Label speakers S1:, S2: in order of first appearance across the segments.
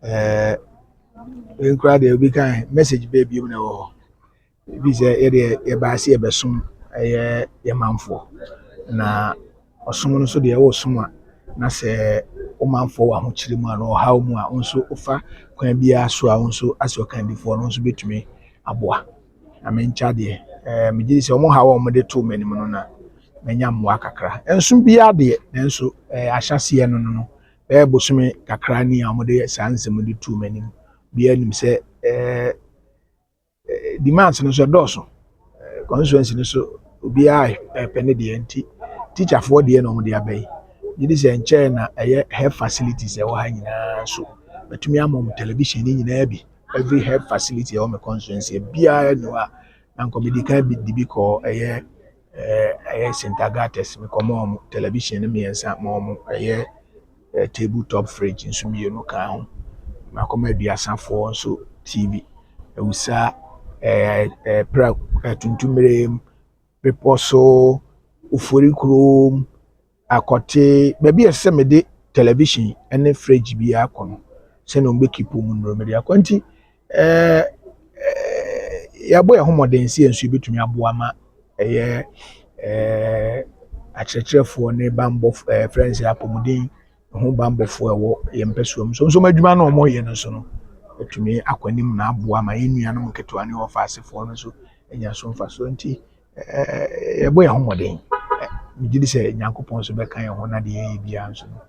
S1: eh we crowd dey be kind message baby na wo bi say e dey e ba se e besom ye manfo na osom no so de wo som a na se o manfo wa ho kire mu a no haw mu a nso ofa kwan bia so a nso ase o kan before no nso betumi aboa na mencha de me gidi se o mo haw o mo de to manim no na menya mmoa kakra enso bia de enso ahyase no bosome kakra ni a mo de sansem de to manim bia nim se demands no so doso constituency no so obi a pene de anti teacher for de no mo de abai gidi se enche na health facilities e wo ha nyina so betumi amom television ni nyina bi every health facility e wo me constituency bia no a na nko medical bi ko Sintagates me komo television ni miensa mo tabletop fridge nso mi no ka ho na koma aduasa fo nso TV ewusa pra tuntumere peposo ufori krom akote ba bi ese me de television ene fridge bi akono se no mbe kipu mu no me de akonti ya boy homodensi enso betumi aboa ma akyerɛkyerɛfoɔ ne bambɔ friends apomuden ho bambɔfoɔ ɛwɔ yɛmpɛsoam so madwuma na ɔmo yɛ no so no etumi akwanim na aboa ma yenuanom ketewa ne ɔfa asefoɔ no so enya so mfa so nti yɛbɔ yɛ ho mɔden megidi sɛ nyankopɔn so bɛka yɛ ho na de yɛ bia nso no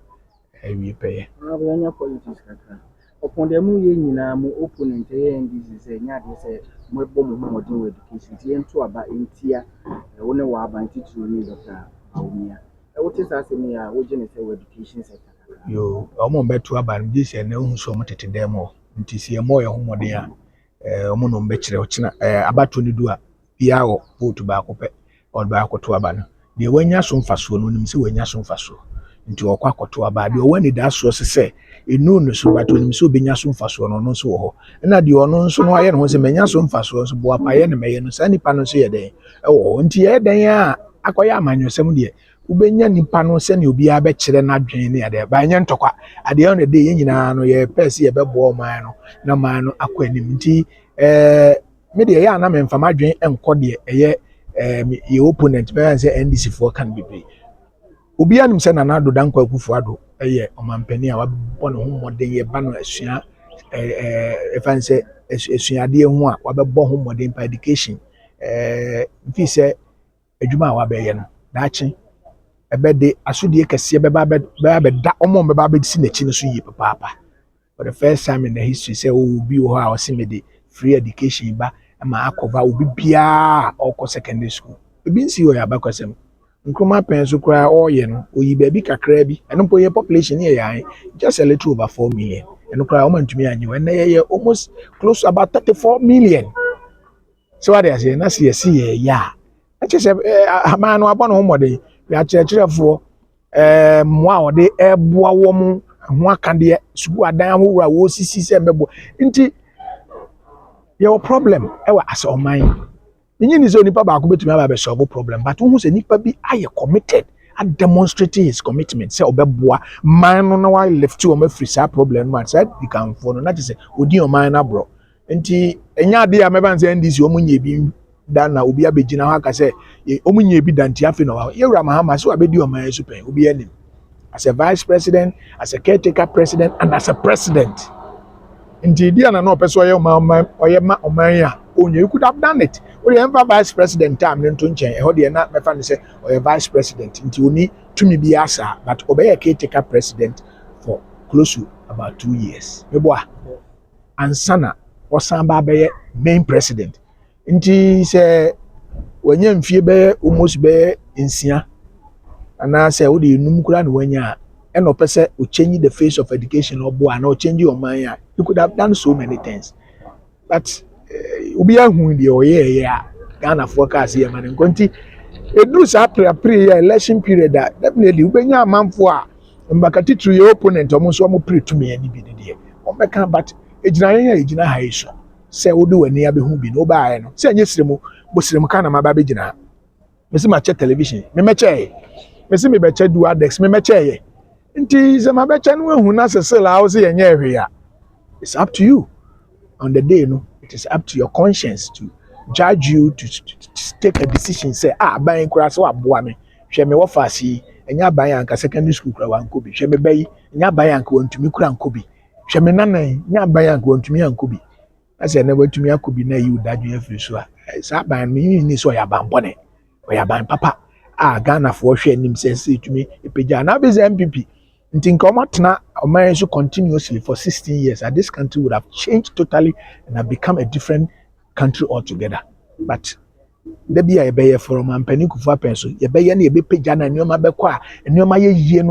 S1: awie pɛyɛ
S2: abanya politics kakra upon the mu ye nyina mu opponent ye NDC say nya de say mo bɔ mo modern education tie nto aba entia wo ne wa aba ntitiri ni Dr. Awumia wo te sa asemi a wo gene say education sector
S1: yo omo beto aba no dis na hu so mo tete dem o nti sie mo ye ho modern a omo no mbekire o kina abato ni du a bia wo vote ba akopɛ o ba akoto aba no de wanya so mfaso no nim se wanya so mfaso nti okwa akoto aba de o wani da so se enu no so bato nim se obenya so mfaso no no so wo ho na de ono nso no aye no se menya so mfaso so bo apaye ne meye no sa nipa no so ye den wo nti ye den a akoya amanyosem de ubenya nipa no se ne obi a be kire na dwen ne ade ba nya ntokwa ade on de ye nyina no ye pese ye bebo man no na man no akwanim nti me de ye ana me mfama dwen enko de ye ye opponent be say NDC for can be pay obi anim se na na do dankwa akufu ado ye omampani a wabɔ ne ho modern ye ba no asua efanse esuade ho a wabɛbɔ ho modern pa education mfi se adwuma a wabɛyɛ no daachi ebede asodie kese beba da omo beba be si nachi no so yi papa for the first time in the history say obi wo ha o se me de free education ba ma akova obi bia okọ secondary school ebi nsi o ya bakwasem nkroma penso kra o ye no oyi ba bi kakra bi eno po ye population ye yan just a little over 4 million eno kra o mantumi anyi we na ye almost close to about 34 million so what they say na see ye ya ache se ama no abọ no modern ya kyerɛkyerɛfoɔ mmoa ɔde ɛboa wɔ mu ho akadeɛ sugu adan ahorow a wɔsisi sɛ mbɛbɔ nti yɛwɔ problem ɛwɔ asa ɔman nyi ni sɛ nipa baako betumi aba bɛ solve problem but wo hu sɛ nipa bi ayɛ committed a demonstrating his commitment sɛ ɔbɛboa man no na wa lift wɔn afiri saa problem no sɛ di kanfo no na kyerɛ sɛ odi ɔman na borɔ nti ɛnya ade a mɛba nsɛ NDC wɔn nyɛ bi da na obi abegina ho aka se omunye bi danti afi no wa yewura mahama so abedi oman so pen obi anim as a vice president, as a caretaker president and as a president nti dia na no person oye oman ya onye you could have done it we emfa vice president time ne nto nchen e ho de na mefa ne se oye vice president nti oni tumi bi asa but obey a caretaker president for close to about 2 years meboa ansana osamba be main president nti se wanya mfie be almost be nsia ana se wo de enum kura na wanya e no pese o change the face of education obo ana o change your mind. You could have done so many things but obi ahu de o ye ya Ghana forecast ye man nti edu sa pre election period that definitely ubenya amanfo a mbakati through your opponent omo so omo pre to me ani bi de o meka but ejina yen ya ejina ha iso se wo do wani abehu bi no ba aye no se anye siremu bo siremu kana ma ba be gina mesi ma che television me meche mesi me be che dual desk me meche ye nti se ma be che no ehu na se sela wo se yenye ehwe ya It's up to you. On the day, no, it is up to your conscience to judge you to take a decision. Say, buying crass or aboa me. Hwɛ me wɔ faase ɛnyɛ aban anka secondary school kura wankɔ bi. Hwɛ me bɛyi ɛnyɛ aban anka wɔntumi kura nkɔ bi. Hwɛ me nanan ɛnyɛ aban anka wɔntumi ankɔ bi. Asɛ na wɔntumi akɔ bi na yi wo dadwe afiri so a. Saa aban me ni so ɔyɛ aban bɔne. Ɔyɛ aban papa a Ghanafoɔ hwɛ anim sɛ ɛtumi epagya na bɛ sɛ MPP. Nti nka ɔmo atena ɔman so continuously for 16 years, and this country would have changed totally and have become a different country altogether. But da bi a yɛbɛyɛ for ɔman panin Kufuor apɛn so yɛbɛyɛ na yɛbɛpagya na nneɛma bɛkɔ a nneɛma yɛ yie no